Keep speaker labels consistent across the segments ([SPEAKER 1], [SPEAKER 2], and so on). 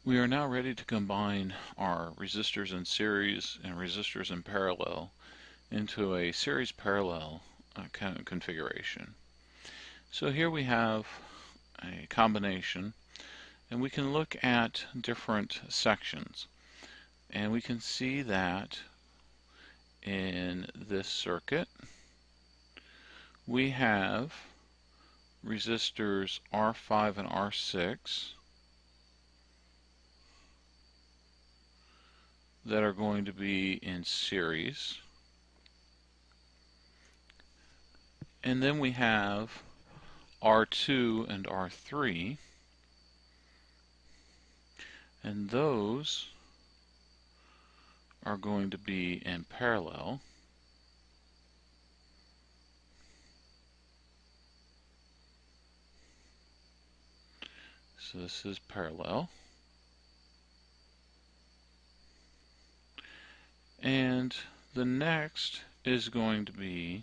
[SPEAKER 1] We are now ready to combine our resistors in series and resistors in parallel into a series parallel kind of configuration. So here we have a combination, and we can look at different sections, and we can see that in this circuit we have resistors R5 and R6 that are going to be in series. And then we have R2 and R3, and those are going to be in parallel. So this is parallel. And the next is going to be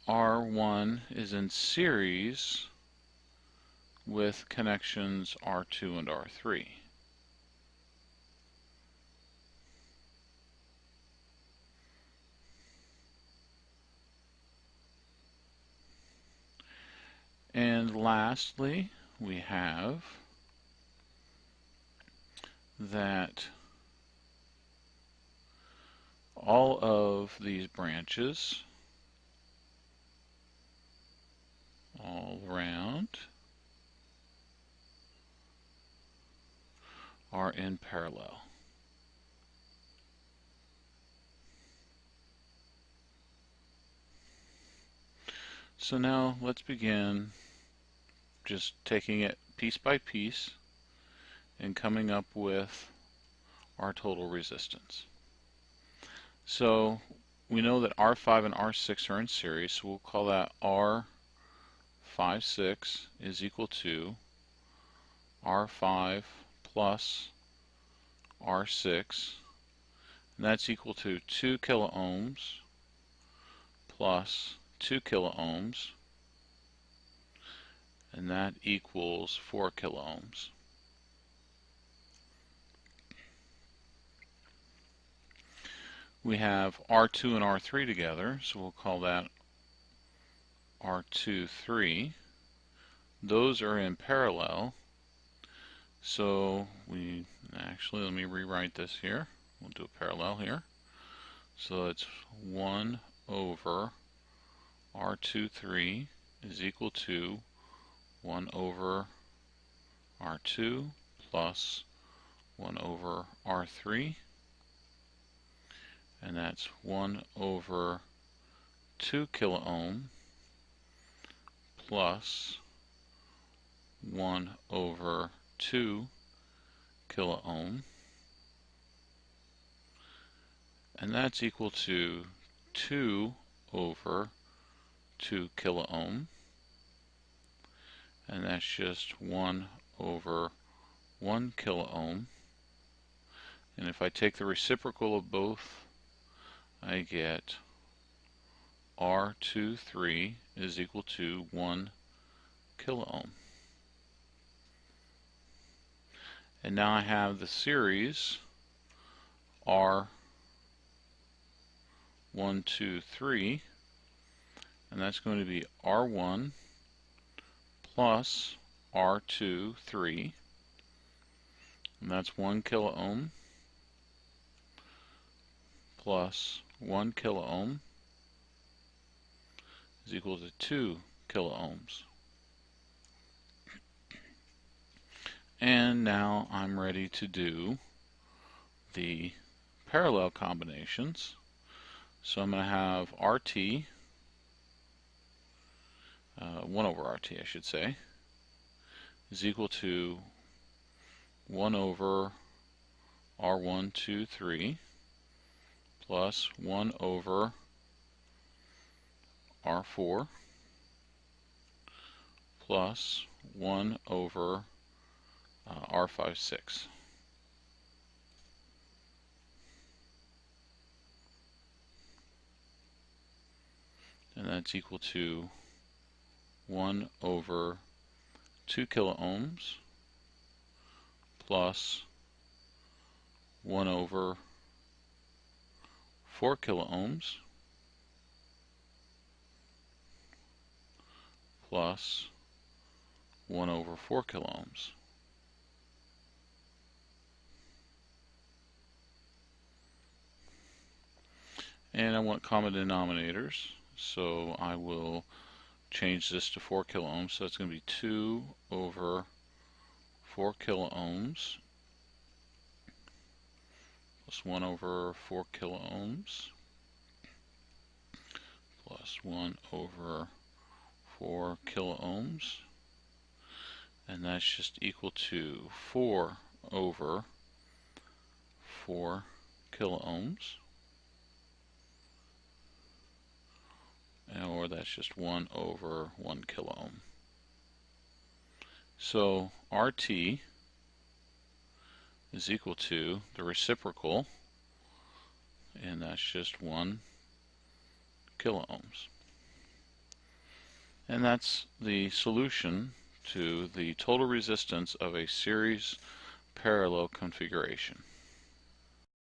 [SPEAKER 1] R1 is in series with connections R2 and R3. And lastly, we have that all of these branches all around are in parallel. So now let's begin just taking it piece by piece and coming up with our total resistance. So we know that R5 and R6 are in series, so we'll call that R56 is equal to R5 plus R6, and that's equal to 2 kiloohms plus 2 kiloohms, and that equals 4 kiloohms. We have R2 and R3 together, so we'll call that R23. Those are in parallel, so let me rewrite this here. We'll do a parallel here. So it's 1 over R23 is equal to 1 over R2 plus 1 over R3, and that's 1 over 2 kiloohm plus 1 over 2 kiloohm, and that's equal to 2 over 2 kiloohm, and that's just 1 over 1 kiloohm. And if I take the reciprocal of both, I get R23 is equal to 1 kiloohm. And now I have the series R1, 2, 3, and that's going to be R1 plus R2, 3, and that's 1 kiloohm plus 1 kiloohm is equal to 2 kiloohms. And now I'm ready to do the parallel combinations. So I'm going to have RT, 1 over RT I should say, is equal to 1 over R1, 2, 3 plus 1 over R4 plus 1 over R5, 6. And that's equal to 1 over 2 kilo ohms plus 1 over 4 kilo ohms plus 1 over 4 kilo ohms. And I want common denominators, so I will change this to 4 kilo ohms. So it's going to be 2 over 4 kilo ohms plus 1 over 4 kilo ohms plus 1 over 4 kilo ohms, and that's just equal to 4 over 4 kilo ohms, or that's just 1 over 1 kilo ohm. So RT is equal to the reciprocal, and that's just 1 kilo ohms. And that's the solution to the total resistance of a series parallel configuration.